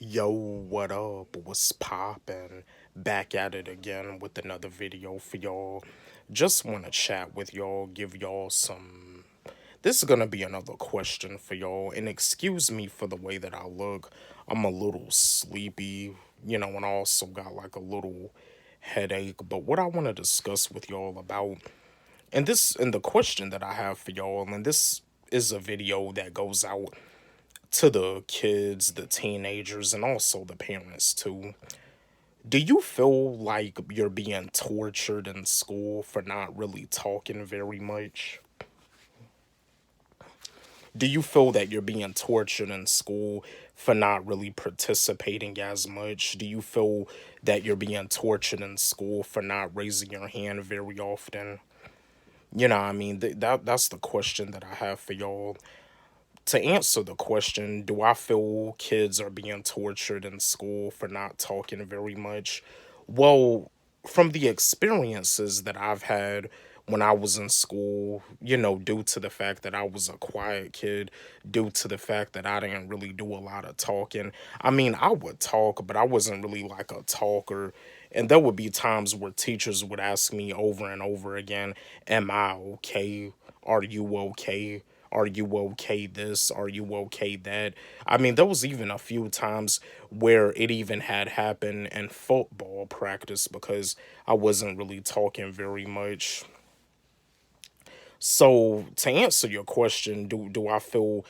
Yo, what up? What's poppin'? Back at it again with another video for y'all. Just want to chat with y'all, give y'all some. This is gonna be another question for y'all, and excuse me for the way that I look. I'm a little sleepy, and I also got like a little headache. But what I want to discuss with y'all about, and the question that I have for y'all, and this is a video that goes out to the kids, the teenagers, and also the parents too. Do you feel like you're being tortured in school for not really talking very much? Do you feel that you're being tortured in school for not really participating as much? Do you feel that you're being tortured in school for not raising your hand very often? That's the question that I have for y'all. To answer the question, do I feel kids are being tortured in school for not talking very much? Well, from the experiences that I've had when I was in school, due to the fact that I was a quiet kid, due to the fact that I didn't really do a lot of talking. I mean, I would talk, but I wasn't really like a talker. And there would be times where teachers would ask me over and over again, am I okay? Are you okay? Are you okay this? Are you okay that? I mean, there was even a few times where it even had happened in football practice because I wasn't really talking very much. So to answer your question, do I feel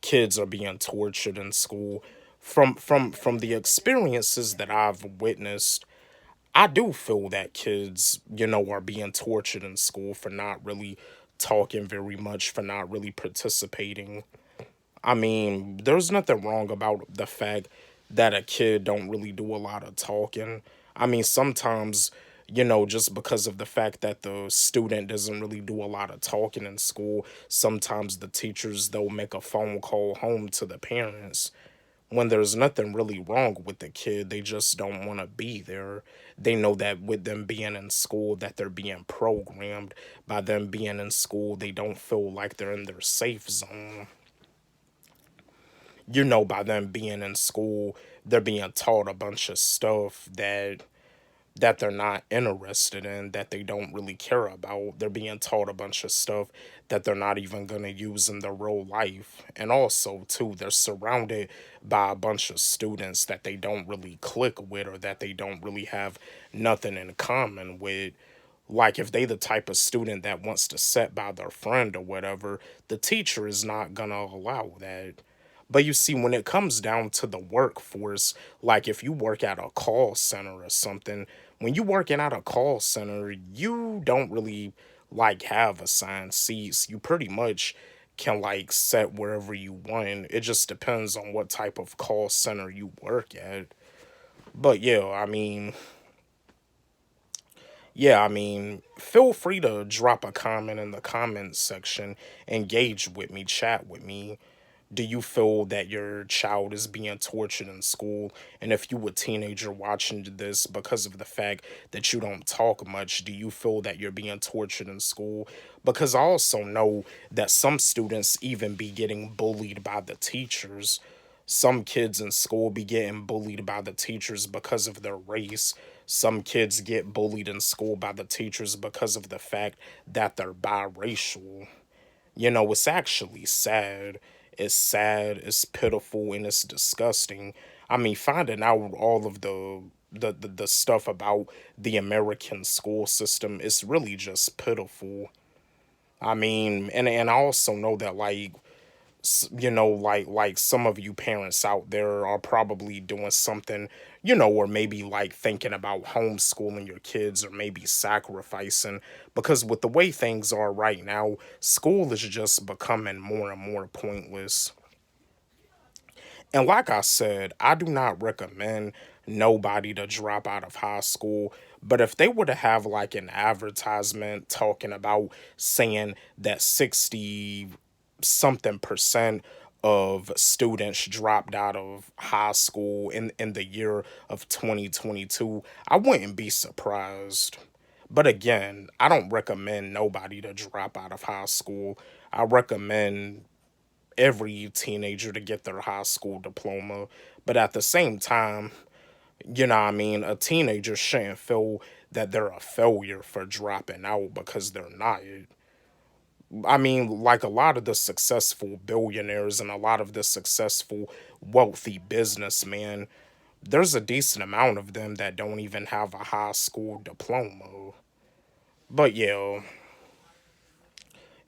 kids are being tortured in school? From the experiences that I've witnessed, I do feel that kids, are being tortured in school for not really talking very much, for not really participating. I mean, there's nothing wrong about the fact that a kid don't really do a lot of talking. I mean, sometimes, just because of the fact that the student doesn't really do a lot of talking in school, sometimes the teachers they'll make a phone call home to the parents when there's nothing really wrong with the kid. They just don't want to be there. They know that with them being in school that they're being programmed. By them being in school, they don't feel like they're in their safe zone. By them being in school, they're being taught a bunch of stuff that they're not interested in, that they don't really care about. They're being taught a bunch of stuff that they're not even going to use in their real life. And also, too, they're surrounded by a bunch of students that they don't really click with, or that they don't really have nothing in common with. Like, if they the type of student that wants to sit by their friend or whatever, the teacher is not going to allow that. But you see, when it comes down to the workforce, like if you work at a call center or something, when you working at a call center, you don't really like have assigned seats. You pretty much can like set wherever you want. It just depends on what type of call center you work at. But feel free to drop a comment in the comments section, engage with me, chat with me. Do you feel that your child is being tortured in school? And if you a teenager watching this because of the fact that you don't talk much, do you feel that you're being tortured in school? Because I also know that some students even be getting bullied by the teachers. Some kids in school be getting bullied by the teachers because of their race. Some kids get bullied in school by the teachers because of the fact that they're biracial. It's actually sad. It's sad, it's pitiful, and it's disgusting. I mean, finding out all of the stuff about the American school system is really just pitiful. I mean, and I also know that like some of you parents out there are probably doing something, or maybe like thinking about homeschooling your kids, or maybe sacrificing, because with the way things are right now, school is just becoming more and more pointless. And like I said, I do not recommend nobody to drop out of high school. But if they were to have like an advertisement talking about saying that 60 something percent of students dropped out of high school in the year of 2022, I wouldn't be surprised. But again, I don't recommend nobody to drop out of high school. I recommend every teenager to get their high school diploma, But at the same time, you know what I mean, a teenager shouldn't feel that they're a failure for dropping out because they're not. I mean, like a lot of the successful billionaires and a lot of the successful wealthy businessmen, there's a decent amount of them that don't even have a high school diploma. But yeah,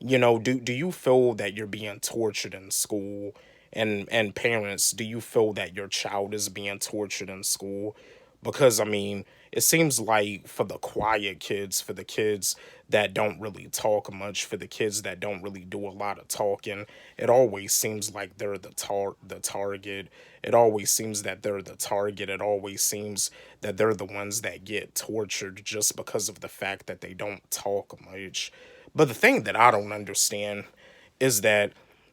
do you feel that you're being tortured in school? And parents, do you feel that your child is being tortured in school? Because I mean, it seems like for the quiet kids, for the kids that don't really talk much, for the kids that don't really do a lot of talking, it always seems like they're the target. It always seems that they're the target. It always seems that they're the ones that get tortured just because of the fact that they don't talk much. But the thing that I don't understand is that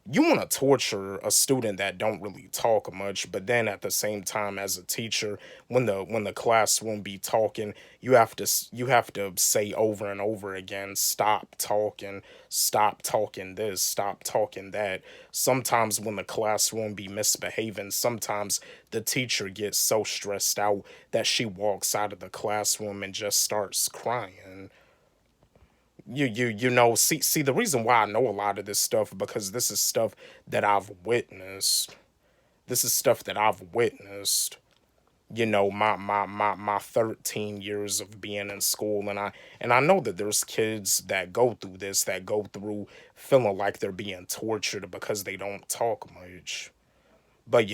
you want to torture a student that don't really talk much, but then at the same time, as a teacher, when the classroom be talking, you have to say over and over again, stop talking this, stop talking that. Sometimes when the classroom be misbehaving, sometimes the teacher gets so stressed out that she walks out of the classroom and just starts crying. See the reason why I know a lot of this stuff, because this is stuff that I've witnessed. This is stuff that I've witnessed. My 13 years of being in school, and I know that there's kids that go through this, that go through feeling like they're being tortured because they don't talk much. But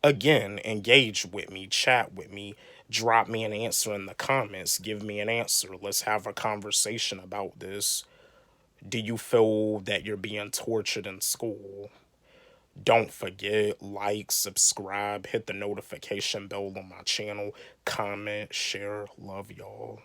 again, engage with me, chat with me, drop me an answer in the comments, give me an answer. Let's have a conversation about this. Do you feel that you're being tortured in school? Don't forget, like, subscribe, hit the notification bell on my channel, comment, share. Love y'all.